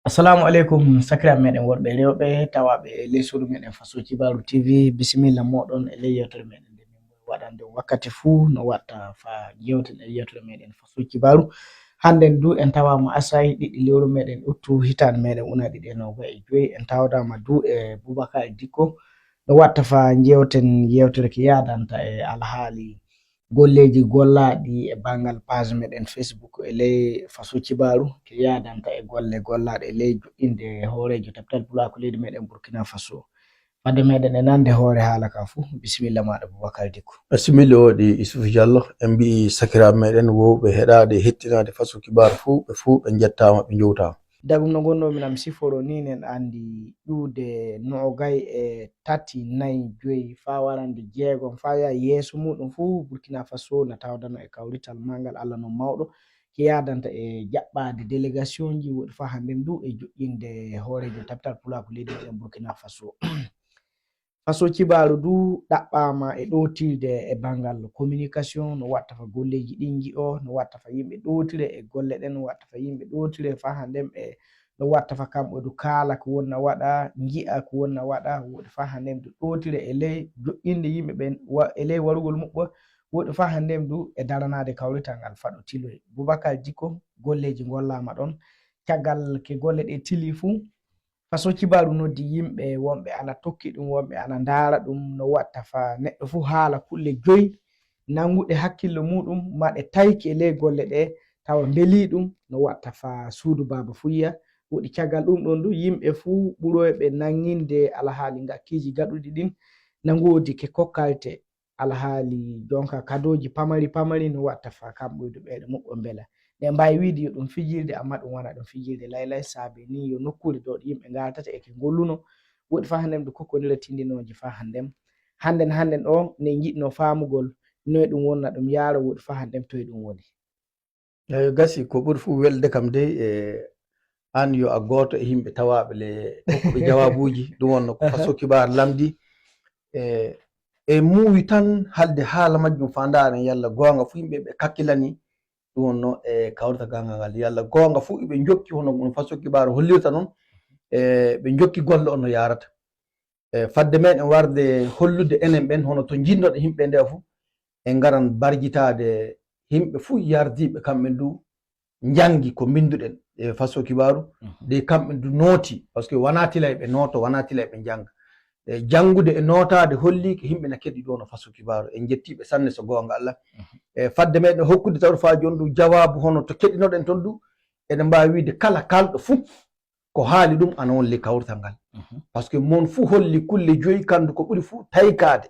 Assalamu alaikum sakiraɓe meɗen worɓe rewɓe tawaɓe ley suudu meɗen Faso Kibaru TV. Bisimilla moɗon e ley yewtere meɗen nde min waɗande wakkati fuu no watta fa jewten e yewtere meɗen Faso Kibaru. Handen du en tawama Asayi ɗiɗi lewru meɗen uttu hitande meɗen una ɗiɗi e nogas e joyi. En tawdama du e Boubacar Dicko no watta fa jewten yewtere ko yadanta e alhaali golleji gollaɗi e bangal page meɗen Facebook e ley Faso Kibaru ko yadanta e golle gollaɗe e ley jo'inde hoorejo Taptal Pulaku leydi meɗen Burkina Faso. Fadde meɗen e nande hoore haala ka fuu. Bisimilla maɗa Boubacar Dicko. Bisimilla waɗi Isuf Diallo en mbi sakiraɓe meɗen wowɓe heɗade hettinade Faso Kibaru fuu ɓe jettama ɓe jowtama. Dagum no gonnomin am siforo ni nen andi ƴuude nogay e tati nayi joyi fa warande jeegom fa ya yeeso muɗum fuu Burkina Faso no tawdano e kawrital mangal Allah no mawɗo ko yadanta e jaɓɓade délégation ji woɗi fa handen du e joƴƴinde hoorejo Taptal Pulaku leydi meɗen Burkina Faso. Faso Kibaru du ɗaɓɓama e ɗotirde e bangal communication no watta fa golleji ɗin ji'o no watta fa yimɓe ɗotire e golle ɗen no watta fa yimɓe ɗotire fa handen ɓe no watta fa kamɓe du kaala ko wonna waɗa ji'a ko wonna waɗa woɗi fa handen du ɗotire e ley joƴƴinde yimɓe ɓen e ley warugol muɓɓo woɗi fa handen du e daranade kawrital ngal faɗo tiloy. Boubacar Dicko golleji gollama ɗon caggal ke golle ɗe tili fuu Faso Kibaru noddi yimɓe wonɓe ana tokki ɗum wonɓe ana ndaara ɗum no watta fa neɗɗo fuu haala kulle joyi nanguɗe hakkille muɗum maɗe tayki e ley golle ɗe tawa beeli ɗum no watta fa suudu Baba Fuya woɗi caggal ɗum ɗon du yimɓe fuu ɓuroyɓe nanginde alhaali ngakkiji gaɗuɗi ɗin nangodi ke kokkalte alhaali jonka kadoji pamari no watta fa kamɓuyde ɓeɗe muɓɓo beela ɓe mbawi wiide yo ɗum fijirde amma ɗum wona ɗum fijirde laylay saabi ni yo nokkure ɗo yimɓe gartata eke golluno woɗi fa handen ɗum kokkodira tindinoji fa handen ɗo ne jiɗno famugol noye ɗum wonna ɗum yaaro woɗi fa handen toye ɗum woni. Eyi gasi ko ɓuri fuu welde kam dey e an yo a goto e yimɓe tawaɓe le hokkuɓe jawabuji ɗum wonno ko Faso Kibaru lamdi e muuyi tan halde haala majjum fa ndaren yalla gonga fu yimɓe ɓe kakkilani ɗum wonno e kawrita gangal ngal yalla gonga fu ɓe jokki hono ɗum Faso Kibaru hollirta noon ɓe jokki golle on no yarata fadde meɗen warde hollude enen ɓen hono to jinnoɗe yimɓe nde fu en garan barjitade yimɓe fu yardiɓe kamɓe du jangi ko binduɗen e Faso Kibaru de kamɓe du nooti par ce que wana tila ɓe noto wana tila ɓe janga jangude e notade holli ko yimɓe na keɗi ɗo no Faso Kibaru en jettiɓe sanne so gonga Allah fadde meɗen hokkude tawɗo fa joni du jawabu hono to keɗinoɗen ton du eɗen mbawi wiide kala kalɗo fu ko haali ɗum ana wonli kawrital ngal par ce que mon fu holli kulle joyi kandu ko ɓuri fu taykade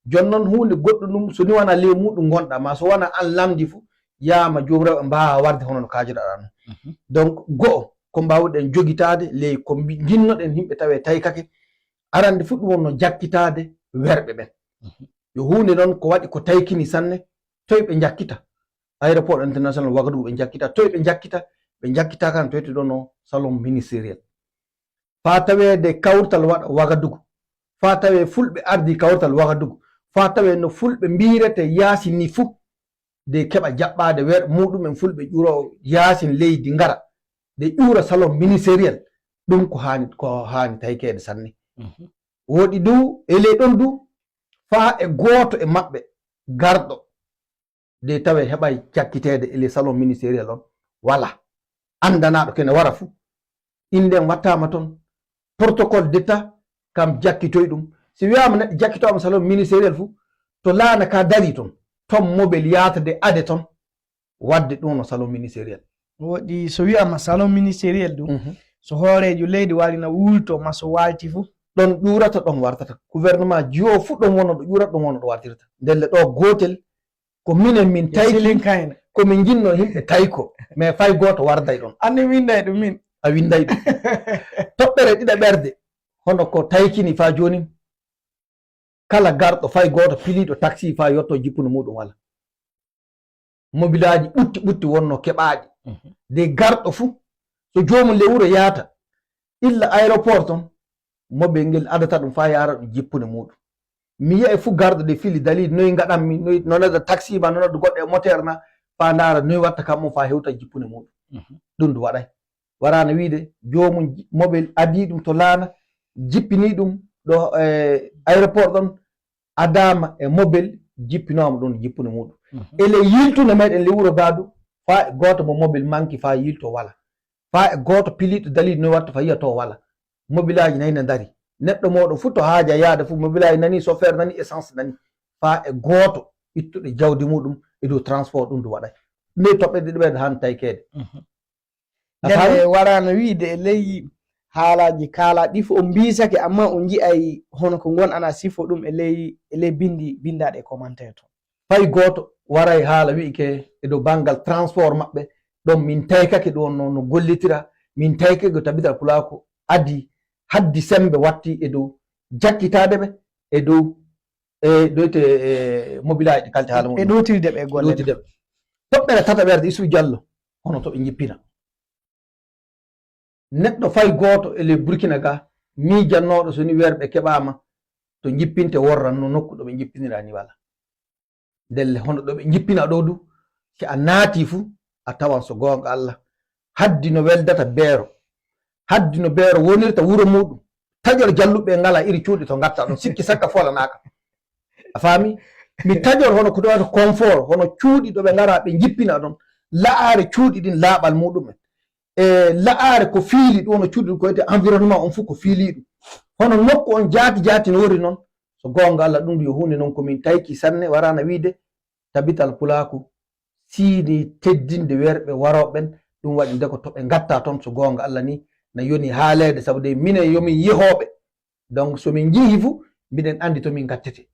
jonnon hunde goɗɗo ɗum so ni wona ley muɗum gonɗa ma so wona an lamdi fu yama jomiraɓe mbawa warde hono no kajiɗaɗa non donc go'o ko mbawɗen jogitade ley ko jinnoɗen yimɓe tawe taykake arande fu ɗum wonno jakkitade werɓe ɓen yo hunde noon ko waɗi ko taykini sanne toye ɓe jakkita aéroport international Wagadugu ɓe jakkita toye ɓe jakkita kan toyte ɗo no salon ministériel fa tawede kawrtal waɗa Wagadugu fa tawe fulɓe ardi kawrtal Wagadugu fa tawe no fulɓe mbirete Yaasin ni fuu de keɓa jaɓɓade werɓe muɗumen fulɓe ƴuro Yaasin leydi ngara de ƴura salon ministériel ɗum ko hani taykede sanne woɗi du e ley ɗon du fa e goto e maɓɓe garɗo de tawe heɓay jakkitede e ley salon ministériel on wala andanaɗo kene wara fuu inden wattama ton protocole d'état kam jakkitoy ɗum si wiyama neɗɗo jakkitoma salon ministériel fuu to laana ka dari ton mobile yatade ade ton wadde ɗum no salon ministériel woɗi so wiyama salon ministériel ɗum so hoorejo leydi warina wulto ma so walti fuu ɗon ƴurata ɗon wartata gouvernement jiyo fu ɗon wonno ɗo ƴurata ɗon wonno ɗo wartirta ndelle ɗo gotel ko minen min tayki komin jinno yimɓe tayko mais fay goto warday ɗon anni winday ɗum min a winday ɗum toɓɓere ɗiɗa ɓerde hono ko taykini fa joni kala garɗo fay goto piliɗo taxi fa yotto jippuno muɗum wala mobilaji ɓutti wonno keɓaɗi de garɗo fu so jomum le wuro yaata illa aéroport ton moɓe ngel adata ɗum fa yara ɗum jippune muɗum mi yiya fu garɗo de fili dalil noyi gaɗanmi noyi nonada taxi ma nonada goɗɗo e moteur na fa ndara noyi watta kam mo fa hewta jippune muɗum ɗum du waɗay warano wiide jomum mobile adi ɗum to laana jippini ɗum ɗo aéroport ɗon adama e mobile jippinoma ɗum jippude muɗum ele yiltude meɗen le wuro Gadu fa e goto mo mobile manki fa yilto wala fa e goto piliɗo daliɗo no watta fa yiya to wala mobile aji nayi ne dari neɗɗo moɗo fu to haaja yaade fu mobile aji nani chauffeur nani essence nani fa e goto ittuɗe jawdi muɗum e dow transport ɗum du waɗay nde toɓɓe ɗiɗi han taykede nde warano wiide e ley haalaji kaalaɗi fu o mbisake amma o ji'ay hono ko gon ana sifo ɗum e ley bindaɗe e commentaire to fay goto waray haala wi'ike e dow banggal transport maɓɓe ɗon min taykake ɗon no gollitira min taykake tabital pulako haddi sembe watti e dow jakkitadeɓe e dow doyte mobile aji ɗi kalti haala e ɗotirdeɓe golle toɓɓere tataɓerde Issou Diallo hono toɓe jippina neɗɗo fay goto ele Burkina ga miijannoɗo soni werɓe keɓama to jippinte worranno nokku ɗo ɓe jippinira ni wala delle hono ɗo ɓe jippina ɗo du si a naati fu a tawan so gonga Allah haddi no weldata beero haddi no beero wonirta wuro muɗum tajol jalluɓe ngala iri cuuɗi to gatta ɗon sikki sakka folanaka a faami mi tajol hono ko ɗowata confort hono cuuɗi ɗo ɓe ngara ɓe jippina ɗon la'are cuuɗi ɗin laaɓal muɗumen e la'are ko fiili ɗum no cuuɗi ko wiyete environnement on fu ko fiili ɗum hono nokku on jaati no wori noon so gonga Allah ɗum yo hunde noon komin tayki sanne warana wiide tabital pulaku siini teddinde werɓe waroɓen ɗum waɗi nde ko toɓe gatta toon so gonga Allah ni na yoni haalede sabu de minen yomin yehoɓe donc somin jiihi fu mbiɗen andi tomin gattete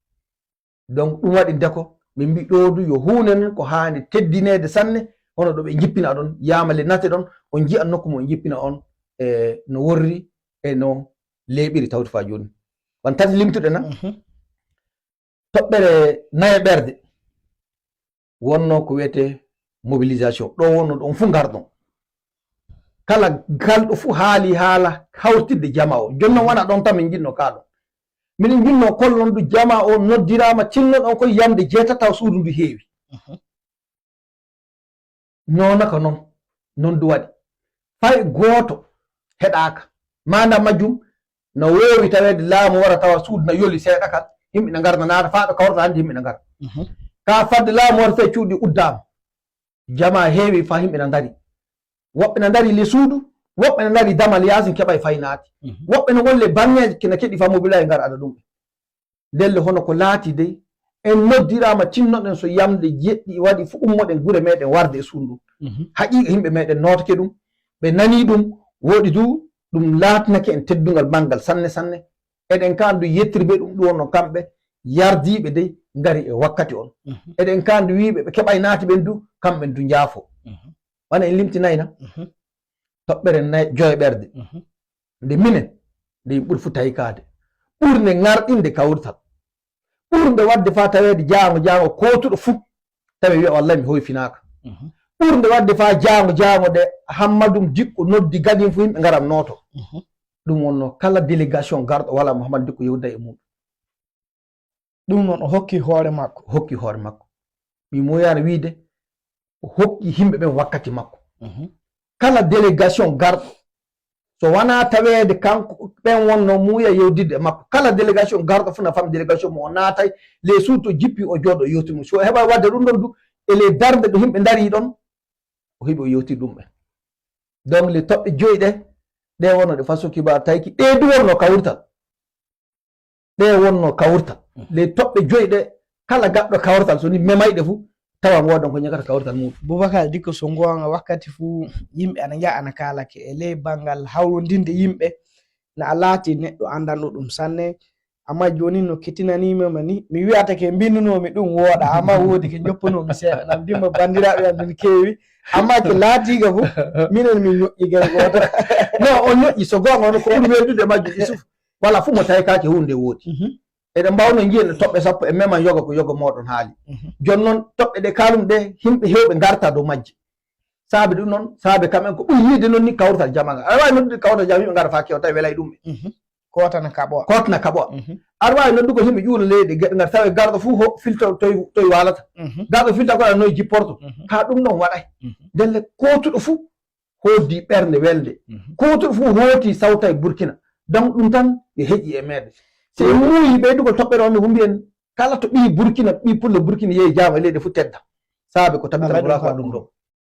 donc ɗum waɗi nde ko min mbi ɗo du yo hunde noon ko hani teddinede sanne hono ɗo ɓe jippina ɗon yamale nate ɗon on jiya nokku mo jippina on e no worri e no leeɓiri tawti fa joni wan tati limtuɗe na toɓɓere naye ɓerde wonno ko wiyete mobilisation ɗo wonno ɗon fu garɗon kala galɗo fu haali haala hawtidde jama o joni noon wona ɗon tan min jinno kaɗon minen jinno kollon du jama o noddirama tinno ɗon koye yamde 6 taw suudu ndu heewi nonaka non du waɗi fay gooto heɗaka manda majjum no wowi tawede laamu wara tawa suudu na yoli seeɗa kal yimɓe ne garna naata fa ɓe kawrata hande yimɓe ne gara ka fadde laamu wara tawi cuuɗi uddama jama heewi fa yimɓe ne dari woɓɓe ne dari le suudu woɓɓe ne dari damal yasin keɓa e faynaati woɓɓe ne golle bangeje kene keɗi fa mobila e ngar aɗa ɗumɓe ndelle hono ko laati dey en noddirama tinnoɗen so yamde jeɗɗi waɗi fu ummoɗen gure meɗen warde e suudu haqiqa yimɓe meɗen notake ɗum ɓe nani ɗum woɗi du ɗum laatnake en teddungal bangal sanne sanne eɗen kandu yettirɓe ɗum ɗum wonno kamɓe yardiɓe dey ngari e wakkati on eɗen kandu wiɓe ɓe keɓay naati ɓen du kamɓen du jaafo wana en limtinayna toɓɓere 5 ɓerde nde minen nde ɓuri fu taykade ɓurde ngarɗinde kawrital ɓurde wadde fa tawede jango kotuɗo fu tawi wiya wallahi mi hoyfinaka ɓurde wadde fa jango ɗe Hammadum Dikko noddi gadin fu yimɓe ngaram noto ɗum wonno kala délégation garɗo wala Mouhamadou Dikko yewda e muɗum ɗum noon o hokki hoore makko mi moyani wiide o hokki himɓe ɓen wakkati makko kala délégation garɗo so wona tawede kanko ɓen wonno muuya yewdidde e makko kala délégation garɗo fu na fam délégation mo o naatay les suudu to jippi o jooɗo o yewtimo so heɓa wadde ɗum ɗon du ele darde ɗo yimɓe dari ɗon o heɓi o yewtiri ɗum ɓen donc le toɓɓe 5 ɗe wonno ɗe façon kibar tawki ɗe du wonno kawrtal le toɓɓe 5 ɗe kala gaɗɗo kawrtal so ni memayɗe fu tawan wodan ko ñagata kawrtal muɗum Boubacar Dikko so gonga wakkati fu yimɓe ana jaa ana kalake e ley bangal hawrondinde yimɓe na a laati neɗɗo andanɗo ɗum sanne amma joni no kettinanimama ni mi wiyatake bindunomi ɗum wooɗa amma woodi ke joppunomi seeɗa nam dimma bandiraɓe am min keewi amma ke laatiga fu minen min ñoƴƴi gere goto non on ñoƴƴi so gonga on ko ɓuri weldude majjum Isuf wala fu mo taykaki hunde woodi eɗen mbawno jiyen toɓɓe 10 e meman yoga ko yoga moɗon haali joni noon toɓɓe ɗe kalum ɗe himɓe hewɓe garta dow majje saabe ɗum noon saabe kamɓen ko ɓuri yiide noon ni kawrtal jamaga aɗa wawi noddude kawrtal jama yimɓe gara fa kew tawi welay ɗum ɓe kotana kaɓoa aɗa wawi noddugo himɓe ƴuura leyɗe geɗe ngar tawi garɗo fu filta toye walata garɗo filta ko aɗa noye jipporto ha ɗum ɗon waɗay ndelle kotuɗo fu hoddi ɓernde welde kuutor fuu hooti sawta e burkina donc ɗum tan e heƴi e meɗen so en muuyi ɓeydugol toɓɓere on fu mbiyen kala to ɓii burkina ɓii pullo burkina yehi jaama leydi fu tedda saabe ko tabitata wala ko ɗum ɗo